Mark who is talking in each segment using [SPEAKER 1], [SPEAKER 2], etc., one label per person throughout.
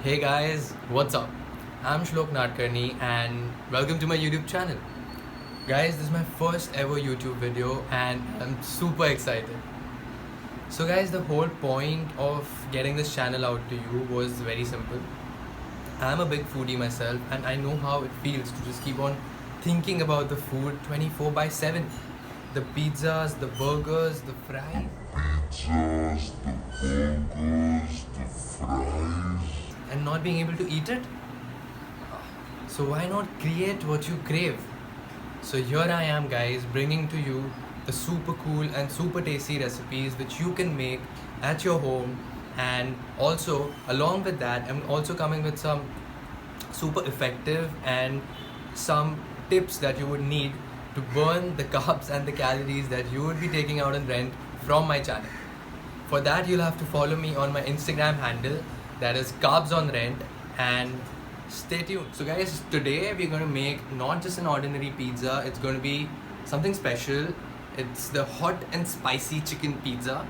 [SPEAKER 1] Hey guys, what's up? I'm Shlok Nadkarni and welcome to my YouTube channel. Guys, this is my first ever YouTube video and I'm super excited. So guys, the whole point of getting this channel out to you was very simple. I'm a big foodie myself and I know how it feels to just keep on thinking about the food 24 by 7. The pizzas, the burgers, the fries.
[SPEAKER 2] Pizzas, the burgers, the fries.
[SPEAKER 1] And not being able to eat it? So why not create what you crave? So here I am guys bringing to you the super cool and super tasty recipes which you can make at your home, and also along with that I'm also coming with some super effective and some tips that you would need to burn the carbs and the calories that you would be taking out on rent from my channel. For that you'll have to follow me on my Instagram handle, that is Carbs on Rent, and stay tuned. So guys, today we're going to make not just an ordinary pizza, it's going to be something special. It's the hot and spicy chicken pizza.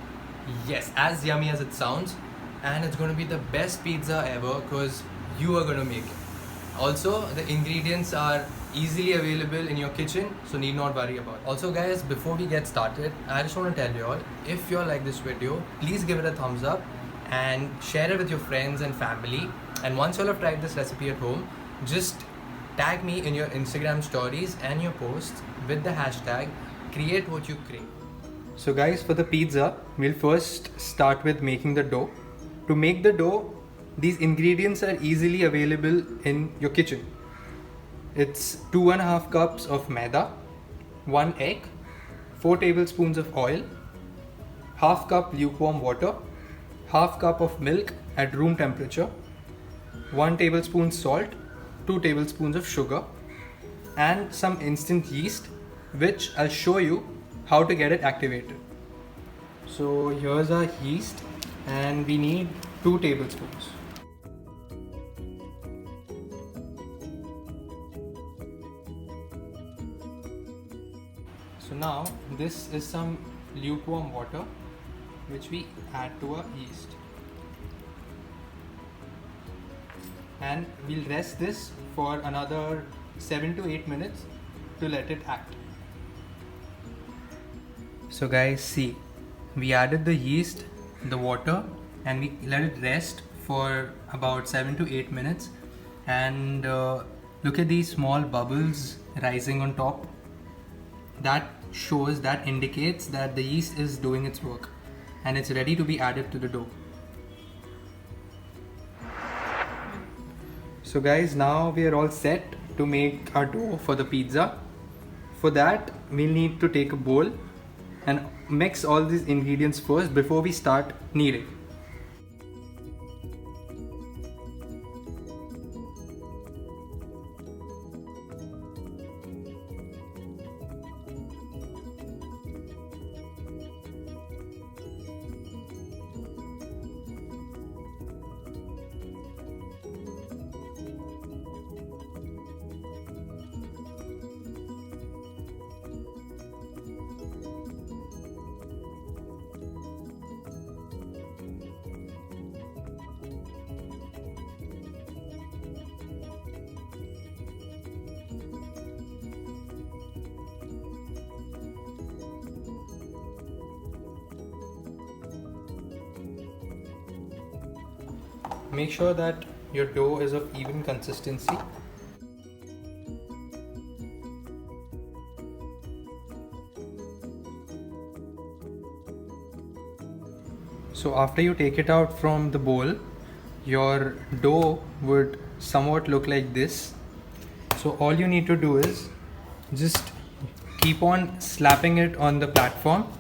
[SPEAKER 1] Yes, as yummy as it sounds, and it's going to be the best pizza ever because you are going to make it. Also, the ingredients are easily available in your kitchen, so need not worry about it. Also guys, before we get started, I just want to tell you all, if you all like this video, please give it a thumbs up and share it with your friends and family. And once you all have tried this recipe at home, just tag me in your Instagram stories and your posts with the hashtag create what you crave. So guys, for the pizza, we'll first start with making the dough. To make the dough, these ingredients are easily available in your kitchen. It's 2.5 cups of maida, 1 egg, 4 tablespoons of oil, half cup lukewarm water, half cup of milk at room temperature, 1 tablespoon salt, 2 tablespoons of sugar, and some instant yeast, which I'll show you how to get it activated. So here's our yeast, and we need 2 tablespoons. So now this is some lukewarm water which we add to our yeast, and we'll rest this for another 7 to 8 minutes to let it act. So guys, see, we added the yeast, the water, and we let it rest for about 7 to 8 minutes, and look at these small bubbles rising on top. That indicates that the yeast is doing its work and it's ready to be added to the dough. So guys, now we are all set to make our dough for the pizza. For that, we'll need to take a bowl and mix all these ingredients first before we start kneading. Make sure that your dough is of even consistency. So after you take it out from the bowl, your dough would somewhat look like this. So all you need to do is just keep on slapping it on the platform,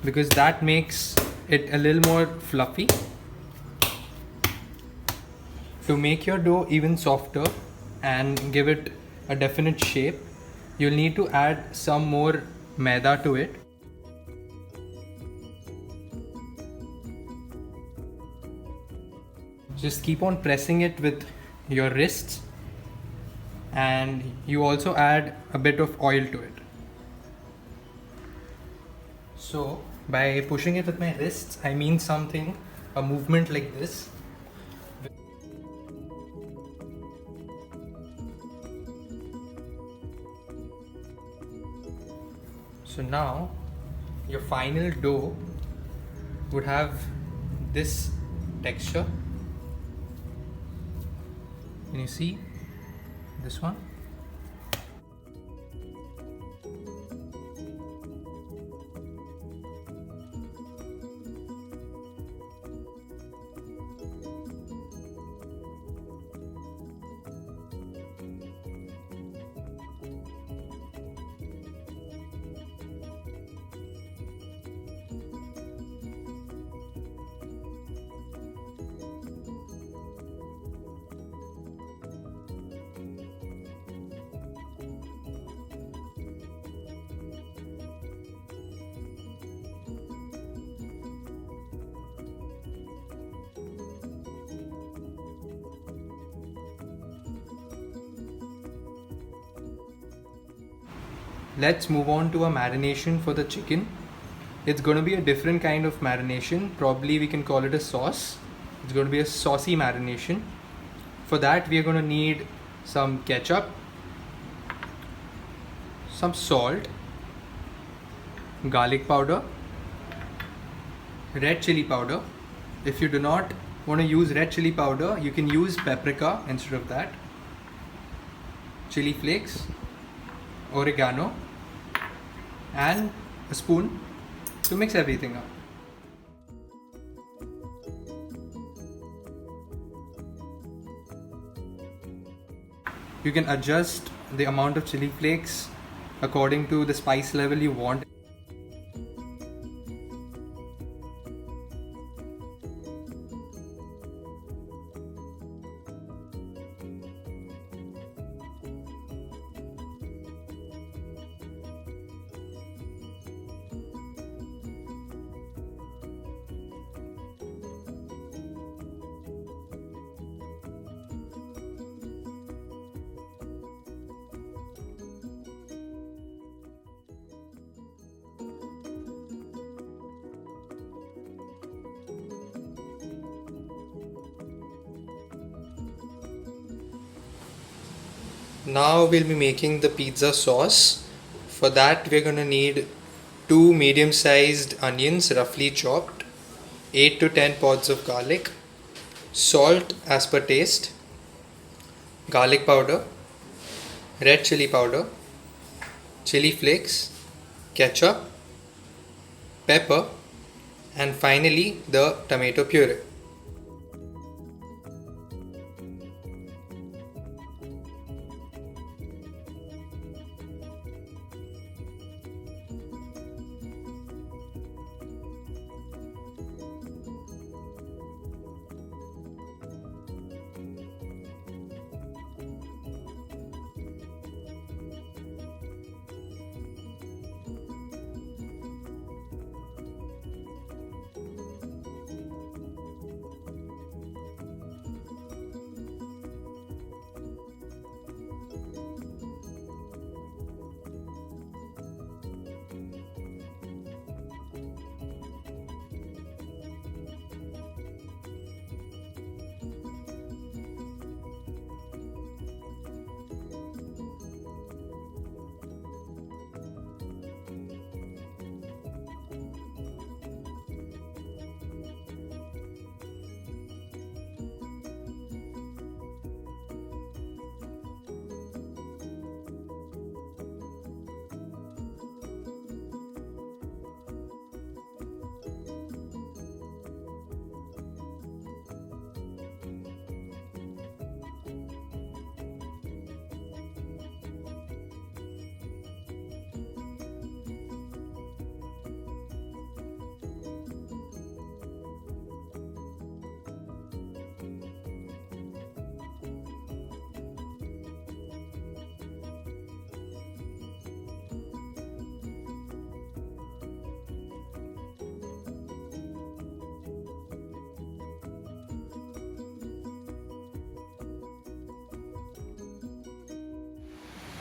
[SPEAKER 1] because that makes it a little more fluffy. To make your dough even softer and give it a definite shape, you'll need to add some more maida to it. Just keep on pressing it with your wrists, and you also add a bit of oil to it. So by pushing it with my wrists, I mean a movement like this. So now your final dough would have this texture. Can you see this one? Let's move on to a marination for the chicken. It's going to be a different kind of marination. Probably we can call it a sauce. It's going to be a saucy marination. For that we are going to need some ketchup, some salt, garlic powder, red chili powder. If you do not want to use red chili powder, you can use paprika instead of that, chili flakes, oregano, and a spoon to mix everything up. You can adjust the amount of chili flakes according to the spice level you want. Now we'll be making the pizza sauce. For that we're going to need 2 medium-sized onions roughly chopped, 8 to 10 pods of garlic, salt as per taste, garlic powder, red chili powder, chili flakes, ketchup, pepper, and finally the tomato puree.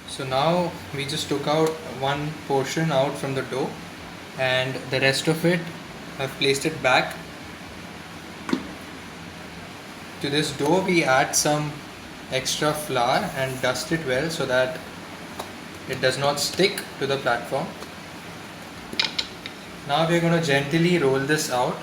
[SPEAKER 1] So now we just took out one portion out from the dough, and the rest of it I've placed it back. To this dough we add some extra flour and dust it well so that it does not stick to the platform. Now we're going to gently roll this out.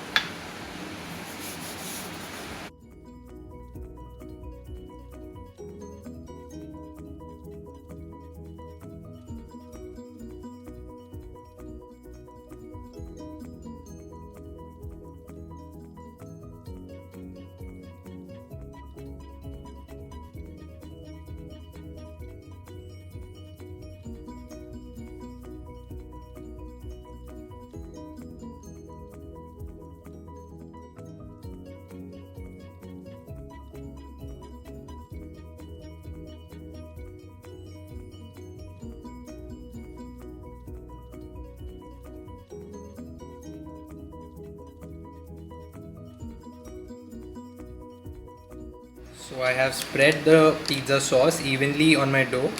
[SPEAKER 1] So I have spread the pizza sauce evenly on my dough,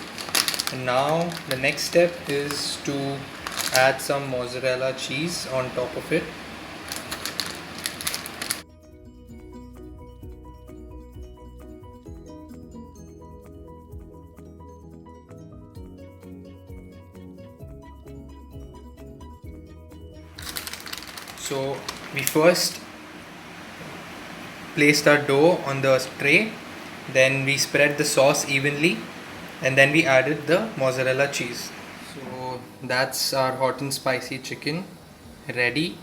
[SPEAKER 1] and now the next step is to add some mozzarella cheese on top of it. So we first placed our dough on the tray, then we spread the sauce evenly, and then we added the mozzarella cheese. So that's our hot and spicy chicken ready.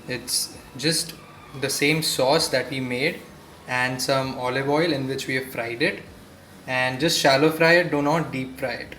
[SPEAKER 1] It's just the same sauce that we made and some olive oil in which we have fried it, and just shallow fry it, do not deep fry it.